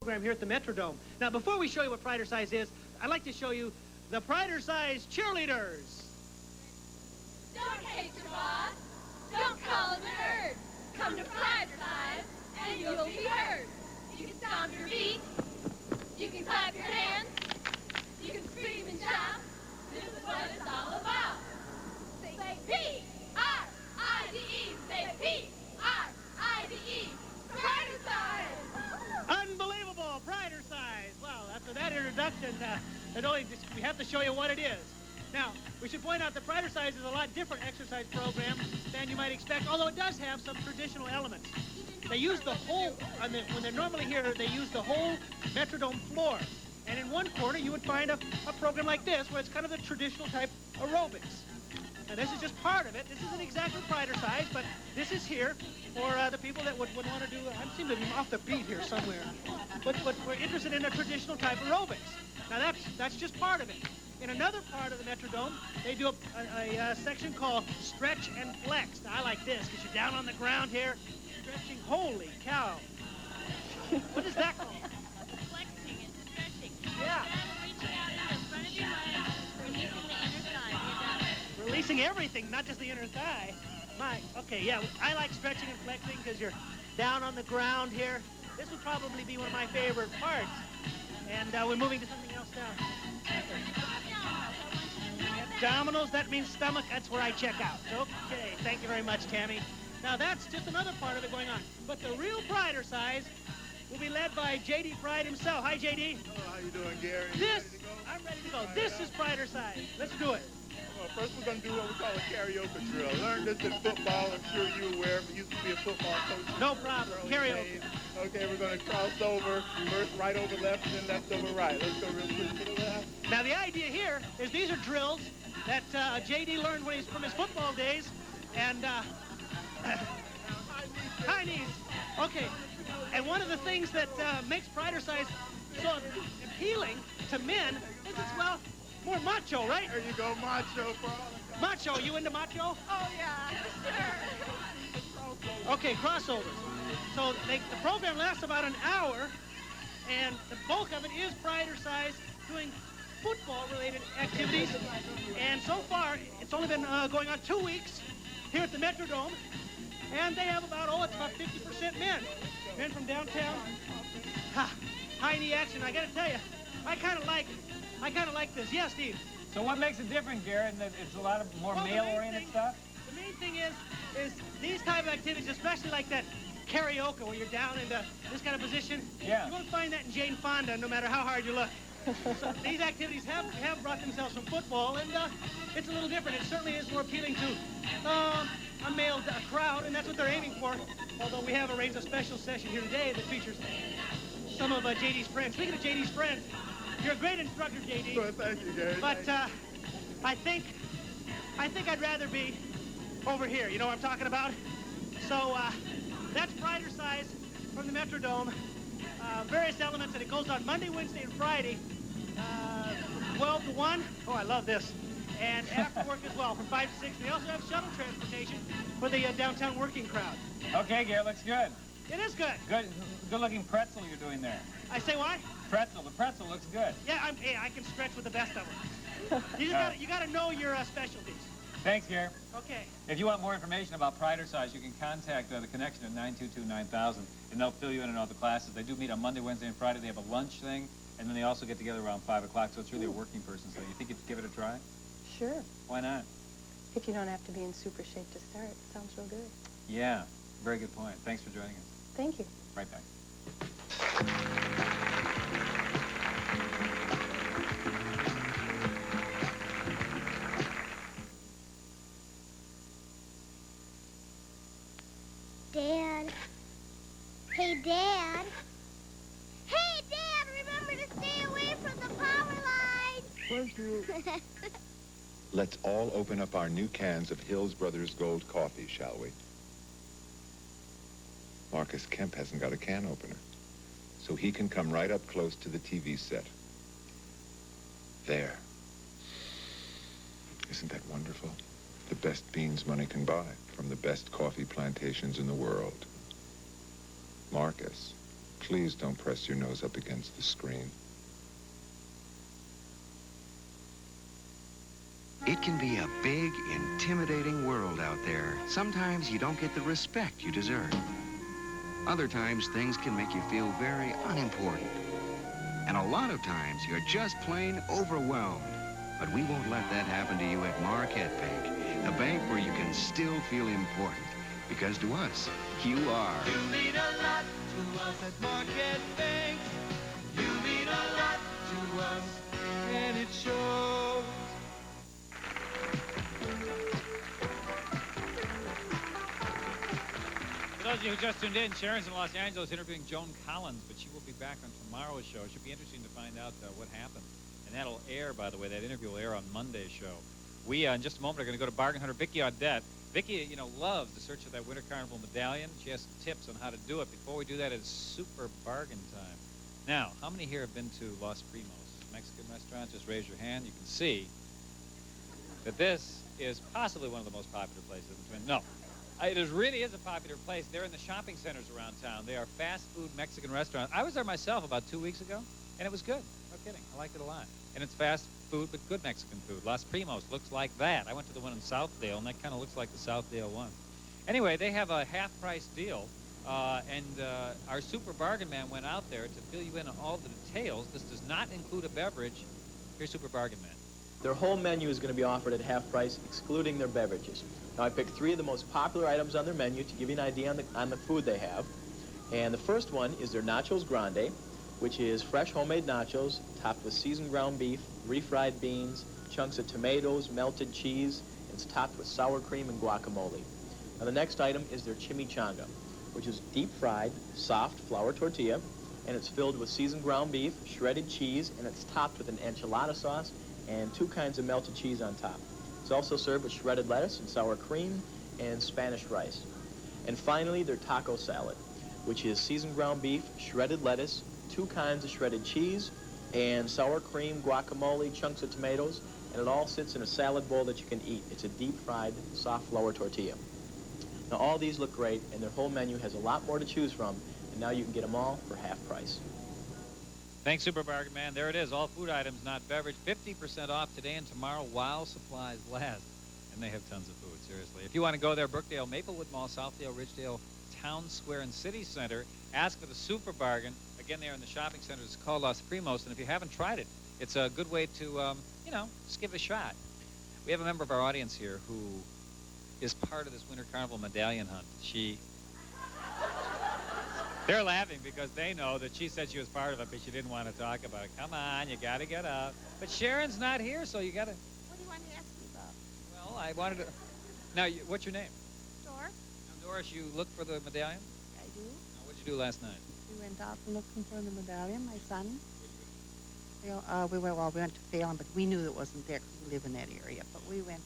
program here at the Metrodome. Now, before we show you what Pride or Size is, I'd like to show you the Pride or Size cheerleaders. Don't hate your boss. Don't call him a nerd. Come to Pride or Size, and you'll be heard. You can stomp your feet. You can clap your hands. You can scream and shout. This is what it's all about. Say P-R-I-D-E. Say P-R-I-D-E. Pride or Size. Unbelievable, Pride or Size. Well, after that introduction, we have to show you what it is. Now, we should point out that Pride or Size is a lot different exercise program than you might expect, although it does have some traditional elements. They use the whole, when they're normally here, they use the whole Metrodome floor. And in one corner, you would find a program like this, where it's kind of the traditional type aerobics. Now, this is just part of it. This isn't exactly Pride or Size, but this is here for the people that would want to do, I seem to be off the beat here somewhere, but we're interested in a traditional type aerobics. Now, that's just part of it. In another part of the Metrodome, they do a section called Stretch and Flex. Now, I like this, because you're down on the ground here, stretching. Holy cow. What is that called? Flexing and stretching. Yeah. Reaching out in the front of your leg, releasing the inner thigh. Releasing everything, not just the inner thigh. Okay, yeah, I like stretching and flexing because you're down on the ground here. This would probably be one of my favorite parts. And we're moving to something else now. Abdominals, that means stomach. That's where I check out. Okay, thank you very much, Tammy. Now, that's just another part of it going on. But the real Pride or Size will be led by J.D. Pride himself. Hi, J.D. Hello, how you doing, Gary? I'm ready to go. This is Pride or Size. Let's do it. Well, first we're going to do what we call a karaoke drill. Learned this in football. I'm sure you're aware. I used to be a football coach. No problem. Karaoke. Okay, we're going to cross over. First right over left, and then left over right. Let's go real quick to the left. Now, the idea here is these are drills that J.D. learned from his football days. And high knees. Okay. And one of the things that makes Pride or Size so appealing to men is it's, well, more macho, right? There you go, macho. Macho, you into macho? Oh, yeah, sure. Okay, crossovers. So the program lasts about an hour, and the bulk of it is Pride or Size doing football-related activities. And so far, it's only been going on 2 weeks here at the Metrodome, and they have about 50% men. Men from downtown. High knee action. I gotta tell you, I kind of like this. Yeah, Steve. So what makes it different, Garrett? It's a lot of more male-oriented stuff? The main thing is these type of activities, especially like that karaoke where you're down in this kind of position. Yeah. You won't find that in Jane Fonda, no matter how hard you look. So these activities have brought themselves from football, and it's a little different. It certainly is more appealing to a male crowd, and that's what they're aiming for. Although we have arranged a special session here today that features some of J.D.'s friends. Speaking of J.D.'s friends, you're a great instructor, J.D. Well, thank you, Gary. But I think I'd rather be over here. You know what I'm talking about? So that's Pride or Size from the Metrodome. Various elements, and it goes on Monday, Wednesday, and Friday, from 12 to 1. Oh, I love this. And after work as well, from 5 to 6. They also have shuttle transportation for the downtown working crowd. Okay, Garrett, looks good. It is good. Good-looking pretzel you're doing there. I say what? Pretzel. The pretzel looks good. Yeah, I can stretch with the best of them. You got to know your specialties. Thanks, Garrett. Okay. If you want more information about Pride or Size, you can contact the Connection at 922-9000, and they'll fill you in on all the classes. They do meet on Monday, Wednesday, and Friday. They have a lunch thing, and then they also get together around 5 o'clock, so it's really a working person. So you think you'd give it a try? Sure. Why not? If you don't have to be in super shape to start. Sounds real good. Yeah, very good point. Thanks for joining us. Thank you. Right back. Dad. Hey, Dad. Hey, Dad, remember to stay away from the power line. Thank you. Let's all open up our new cans of Hills Brothers Gold Coffee, shall we? Marcus Kemp hasn't got a can opener, so he can come right up close to the TV set. There. Isn't that wonderful? The best beans money can buy from the best coffee plantations in the world. Marcus, Please don't press your nose up against the screen. It can be a big, intimidating world out there. Sometimes you don't get the respect you deserve. Other times, things can make you feel very unimportant. And a lot of times, you're just plain overwhelmed. But we won't let that happen to you at Marquette Bank, the bank where you can still feel important. Because to us, you are. You mean a lot to us at Marquette Bank. You mean a lot to us, and it shows. For those of you who just tuned in, Sharon's in Los Angeles interviewing Joan Collins, but she will be back on tomorrow's show. It should be interesting to find out what happened. And that'll air, by the way, that interview will air on Monday's show. We, in just a moment, are going to go to bargain hunter Vicki Audette. Vicki, loves the search of that Winter Carnival medallion. She has some tips on how to do it. Before we do that, it's super bargain time. Now, how many here have been to Los Primos, Mexican restaurant? Just raise your hand. You can see that this is possibly one of the most popular places in the Twin. No, it really is a popular place. They're in the shopping centers around town. They are fast food Mexican restaurants. I was there myself about 2 weeks ago, and it was good. No kidding. I liked it a lot. And it's fast food, but good Mexican food. Los Primos looks like that. I went to the one in Southdale, and that kind of looks like the Southdale one. Anyway, they have a half-price deal, and our super bargain man went out there to fill you in on all the details. This does not include a beverage. Here's super bargain man. Their whole menu is going to be offered at half price, excluding their beverages. Now, I picked 3 of the most popular items on their menu to give you an idea on the food they have. And the first one is their Nachos Grande, which is fresh homemade nachos topped with seasoned ground beef, refried beans, chunks of tomatoes, melted cheese. It's topped with sour cream and guacamole. Now, the next item is their chimichanga, which is deep-fried, soft flour tortilla, and it's filled with seasoned ground beef, shredded cheese, and it's topped with an enchilada sauce and 2 kinds of melted cheese on top. It's also served with shredded lettuce and sour cream and Spanish rice. And finally, their taco salad, which is seasoned ground beef, shredded lettuce, 2 kinds of shredded cheese, and sour cream, guacamole, chunks of tomatoes, and it all sits in a salad bowl that you can eat. It's a deep-fried, soft flour tortilla. Now, all these look great, and their whole menu has a lot more to choose from, and now you can get them all for half price. Thanks, Super Bargain Man. There it is. All food items, not beverage. 50% off today and tomorrow while supplies last. And they have tons of food, seriously. If you want to go there, Brookdale, Maplewood Mall, Southdale, Ridgedale, Town Square, and City Center, ask for the Super Bargain. Again, they're in the shopping center. It's called Los Primos. And if you haven't tried it, it's a good way to, just give it a shot. We have a member of our audience here who is part of this Winter Carnival medallion hunt. They're laughing because they know that she said she was part of it, but she didn't want to talk about it. Come on, you got to get up. But Sharon's not here, so you got to... What do you want to ask me about? Well, I wanted to... Now, what's your name? Doris? Now, Doris, you looked for the medallion? I do. Now, what'd you do last night? We went out looking for the medallion, my son. We went to Phelan, but we knew it wasn't there because we live in that area. But we went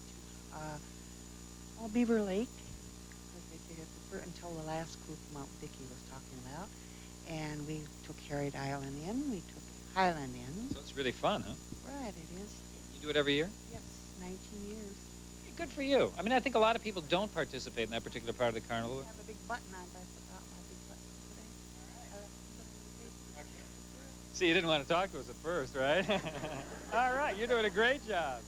to Beaver Lake, because they figured until the last group Mount Vicki was talking about. And we took Harriet Island in, we took Highland in. So it's really fun, huh? Right, it is. You do it every year? Yes, 19 years. Hey, good for you. I mean, I think a lot of people don't participate in that particular part of the carnival. I have a big button on, but I forgot my big button today. See, you didn't want to talk to us at first, right? All right, you're doing a great job.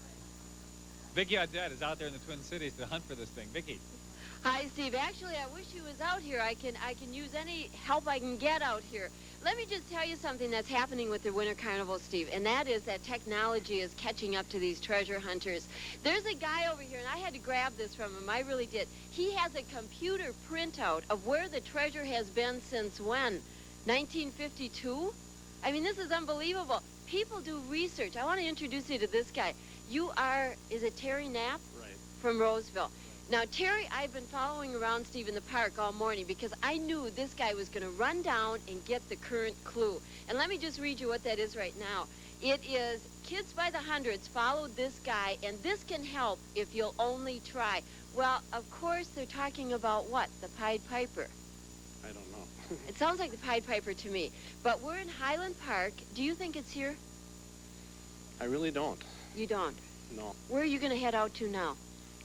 Vicki Audette is out there in the Twin Cities to hunt for this thing. Vicki. Hi, Steve. Actually, I wish he was out here. I can use any help I can get out here. Let me just tell you something that's happening with the Winter Carnival, Steve, and that is that technology is catching up to these treasure hunters. There's a guy over here, and I had to grab this from him. I really did. He has a computer printout of where the treasure has been since when? 1952? I mean, this is unbelievable. People do research. I want to introduce you to this guy. Is it Terry Knapp? Right. From Roseville. Now, Terry, I've been following around Steve in the park all morning because I knew this guy was going to run down and get the current clue. And let me just read you what that is right now. It is, kids by the hundreds followed this guy, and this can help if you'll only try. Well, of course, they're talking about what? The Pied Piper. I don't know. It sounds like the Pied Piper to me. But we're in Highland Park. Do you think it's here? I really don't. You don't? No. Where are you going to head out to now?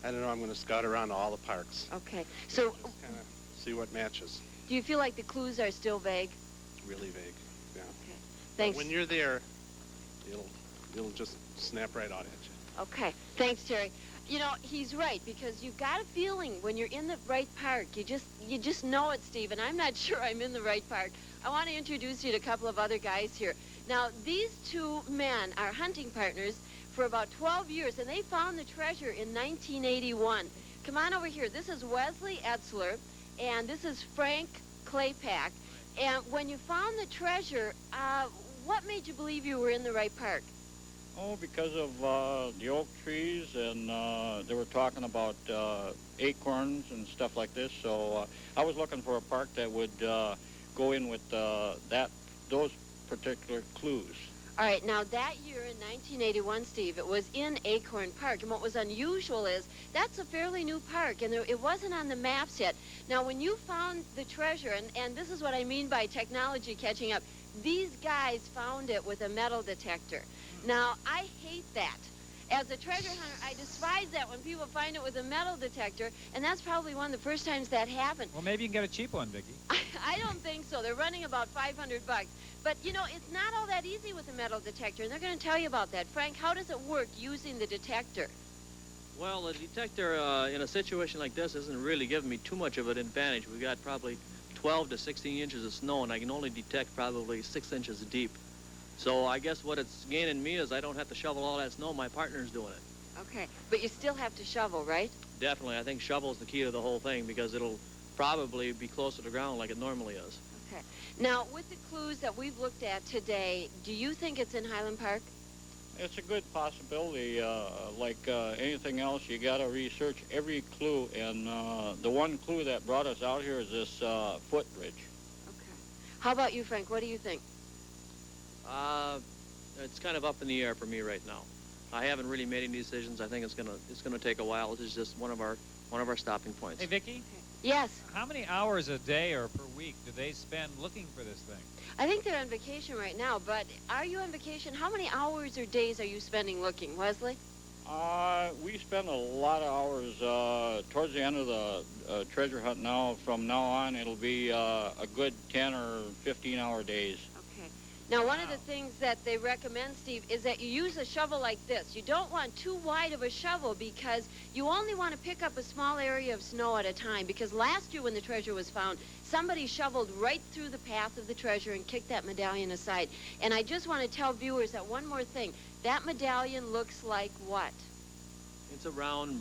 I don't know. I'm going to scout around all the parks. Okay. So, Just kind of see what matches. do you feel like the clues are still vague? really vague. Yeah. Okay. But Thanks. when you're there, it'll just snap right out at you. Okay. Thanks, Terry. You know, he's right, because you've got a feeling when you're in the right park. You just know it, Steve, and I'm not sure I'm in the right park. I want to introduce you to a couple of other guys here. Now, these two men are hunting partners for about 12 years, and they found the treasure in 1981. Come on over here. This is Wesley Etzler, and this is Frank Claypack. And when you found the treasure, what made you believe you were in the right park? Oh, because of the oak trees, and they were talking about acorns and stuff like this. So I was looking for a park that would go in with those particular clues. All right, now that year in 1981, Steve, it was in Acorn Park, and what was unusual is that's a fairly new park, and it wasn't on the maps yet. Now, when you found the treasure, and this is what I mean by technology catching up, these guys found it with a metal detector. Now, I hate that. As a treasure hunter, I despise that when people find it with a metal detector, and that's probably one of the first times that happened. Well, maybe you can get a cheap one, Vicki. I don't think so. They're running about $500. But, you know, it's not all that easy with a metal detector, and they're going to tell you about that. Frank, how does it work using the detector? Well, the detector in a situation like this isn't really giving me too much of an advantage. We've got probably 12 to 16 inches of snow, and I can only detect probably 6 inches deep. So I guess what it's gaining me is I don't have to shovel all that snow. My partner's doing it. Okay, but you still have to shovel, right? Definitely. I think shovel's the key to the whole thing because it'll probably be close to the ground like it normally is. Okay. Now, with the clues that we've looked at today, do you think it's in Highland Park? It's a good possibility. Like anything else, you got to research every clue, and the one clue that brought us out here is this footbridge. Okay. How about you, Frank? What do you think? It's kind of up in the air for me right now. I haven't really made any decisions. I think it's gonna take a while. This is just one of our stopping points. Hey, Vicki? Okay. Yes? How many hours a day or per week do they spend looking for this thing? I think they're on vacation right now, but are you on vacation? How many hours or days are you spending looking, Wesley? We spend a lot of hours towards the end of the treasure hunt now. From now on, it'll be a good 10 or 15-hour days. Okay. Now, one of the things that they recommend, Steve, is that you use a shovel like this. You don't want too wide of a shovel because you only want to pick up a small area of snow at a time. Because last year when the treasure was found, somebody shoveled right through the path of the treasure and kicked that medallion aside. And I just want to tell viewers that one more thing. That medallion looks like what? It's a round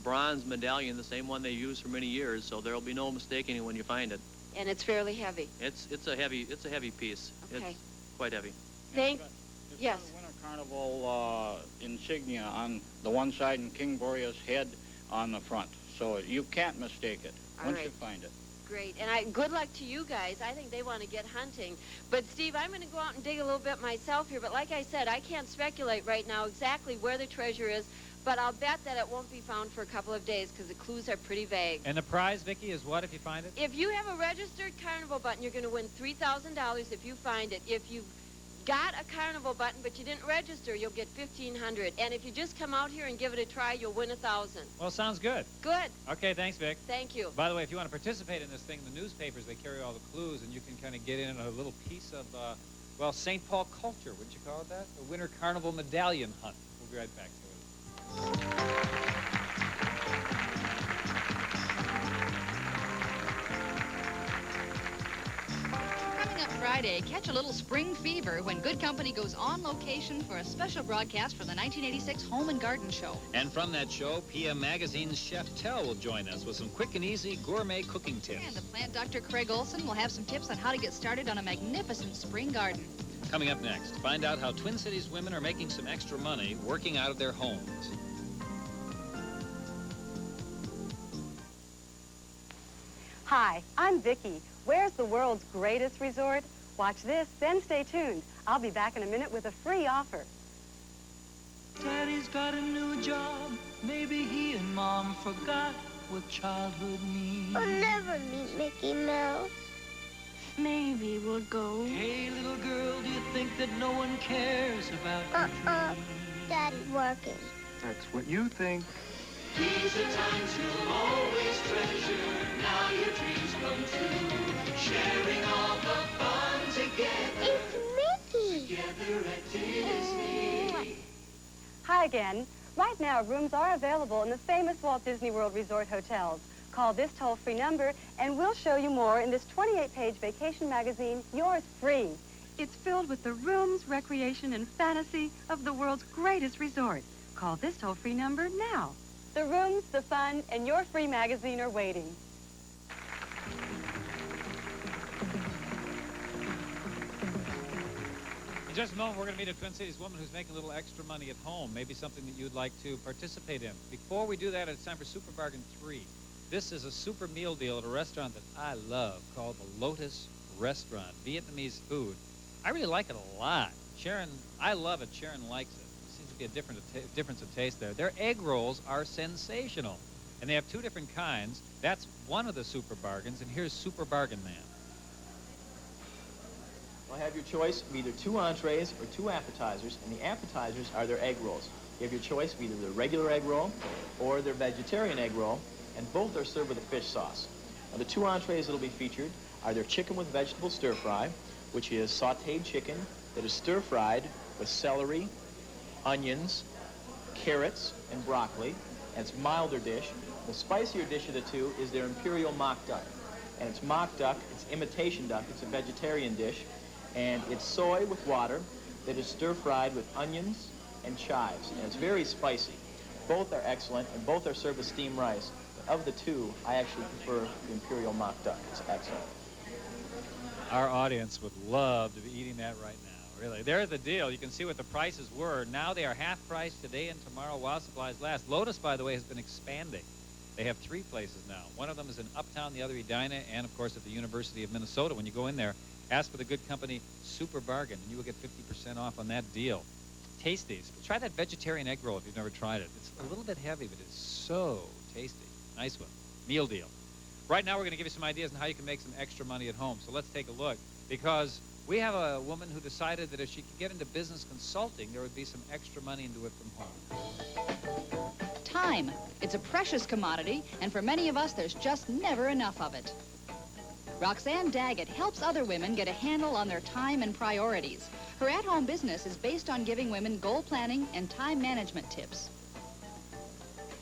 bronze medallion, the same one they used for many years, so there'll be no mistaking it when you find it. And it's fairly heavy. It's a heavy piece. Okay. It's quite heavy. Thank. It's Yes. got a Winter Carnival insignia on the one side and King Boreas' head on the front, so you can't mistake it once you find it. Great. And good luck to you guys. I think they want to get hunting. But, Steve, I'm going to go out and dig a little bit myself here. But like I said, I can't speculate right now exactly where the treasure is. But I'll bet that it won't be found for a couple of days because the clues are pretty vague. And the prize, Vicki, is what if you find it? If you have a registered Carnival button, you're going to win $3,000 if you find it. If you've got a Carnival button but you didn't register, you'll get $1,500. And if you just come out here and give it a try, you'll win $1,000. Well, sounds good. Good. Okay, thanks, Vic. Thank you. By the way, if you want to participate in this thing, the newspapers, they carry all the clues, and you can kind of get in a little piece of, well, St. Paul culture, wouldn't you call it that? The Winter Carnival medallion hunt. We'll be right back. Coming up Friday, catch a little spring fever when Good Company goes on location for a special broadcast for the 1986 Home and Garden Show. And from that show, PM Magazine's Chef Tell will join us with some quick and easy gourmet cooking tips. And the plant Dr. Craig Olson will have some tips on how to get started on a magnificent spring garden. Coming up next, find out how Twin Cities women are making some extra money working out of their homes. Hi, I'm Vicki. Where's the world's greatest resort? Watch this, then stay tuned. I'll be back in a minute with a free offer. Daddy's got a new job. Maybe he and Mom forgot what childhood means. I'll never meet Mickey Mouse. Maybe we'll go. Hey, little girl, do you think that no one cares about your dreams? Daddy's working. That's what you think. These are times you'll always treasure. Now your dreams come true. Sharing all the fun together. again. Right now, rooms are available in the famous Walt Disney World Resort hotels. Call this toll-free number, and we'll show you more in this 28-page vacation magazine, yours free. It's filled with the rooms, recreation, and fantasy of the world's greatest resort. Call this toll-free number now. The rooms, the fun, and your free magazine are waiting. In just a moment, we're going to meet a Twin Cities woman who's making a little extra money at home, maybe something that you'd like to participate in. Before we do that, it's time for Super Bargain 3. This is a super meal deal at a restaurant that I love called the Lotus Restaurant, Vietnamese food. I really like it a lot. Sharon, I love it. Sharon likes it. There seems to be a difference of taste there. Their egg rolls are sensational, and they have two different kinds. That's one of the super bargains, and here's Super Bargain Man. You'll have your choice of either 2 entrees or 2 appetizers, and the appetizers are their egg rolls. You have your choice of either their regular egg roll or their vegetarian egg roll, and both are served with a fish sauce. Now, the 2 entrees that will be featured are their chicken with vegetable stir-fry, which is sautéed chicken that is stir-fried with celery, onions, carrots, and broccoli, and it's a milder dish. The spicier dish of the 2 is their imperial mock duck, and it's mock duck, it's imitation duck, it's a vegetarian dish, and it's soy with water that is stir-fried with onions and chives, and it's very spicy. Both are excellent, and both are served with steamed rice. But of the 2, I actually prefer the imperial mock duck. It's excellent. Our audience would love to be eating that right now, really. There's the deal. You can see what the prices were. Now they are half price today and tomorrow while supplies last. Lotus, by the way, has been expanding. They have 3 places now. One of them is in Uptown, the other Edina, and, of course, at the University of Minnesota. When you go in there, ask for the good company Super Bargain, and you will get 50% off on that deal. Tasty. Try that vegetarian egg roll if you've never tried it. It's a little bit heavy, but it's so tasty. Nice one. Meal deal. Right now, we're going to give you some ideas on how you can make some extra money at home. So let's take a look, because we have a woman who decided that if she could get into business consulting, there would be some extra money into it from home. Time. It's a precious commodity, and for many of us, there's just never enough of it. Roxanne Daggett helps other women get a handle on their time and priorities. Her at-home business is based on giving women goal planning and time management tips.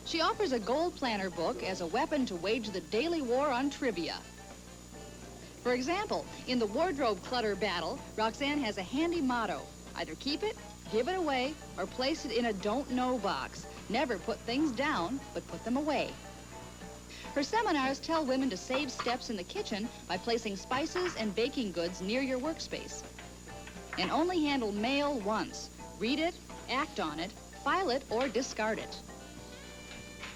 She offers a goal planner book as a weapon to wage the daily war on trivia. For example, in the wardrobe clutter battle, Roxanne has a handy motto: either keep it, give it away, or place it in a don't know box. Never put things down, but put them away. Her seminars tell women to save steps in the kitchen by placing spices and baking goods near your workspace. And only handle mail once. Read it, act on it, file it, or discard it.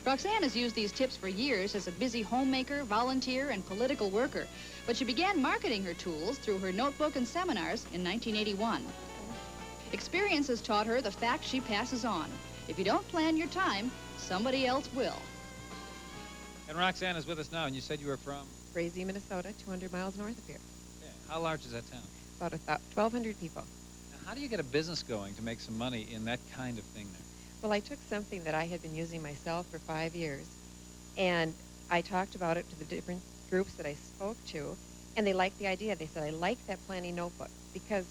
Roxanne has used these tips for years as a busy homemaker, volunteer, and political worker, but she began marketing her tools through her notebook and seminars in 1981. Experience has taught her the fact she passes on. If you don't plan your time, somebody else will. And Roxanne is with us now, and you said you were from? Frazee, Minnesota, 200 miles north of here. Yeah. How large is that town? About 1,200 people. Now, how do you get a business going to make some money in that kind of thing there? Well, I took something that I had been using myself for 5 years, and I talked about it to the different groups that I spoke to, and they liked the idea. They said, I like that planning notebook, because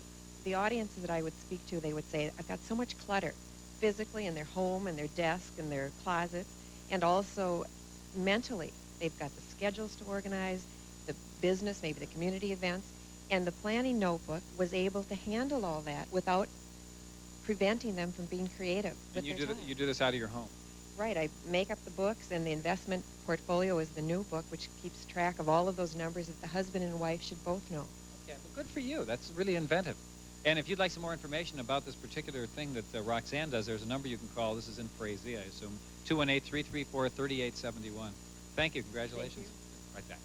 the audiences that I would speak to, they would say, I've got so much clutter, physically in their home and their desk and their closet, and also mentally. They've got the schedules to organize, the business, maybe the community events, and the planning notebook was able to handle all that without preventing them from being creative. And you do this out of your home? Right. I make up the books, and the investment portfolio is the new book, which keeps track of all of those numbers that the husband and wife should both know. Okay, well, good for you. That's really inventive. And if you'd like some more information about this particular thing that Roxanne does, there's a number you can call. This is in Frazee, I assume. 218-334-3871. Thank you. Congratulations. Thank you. Right back.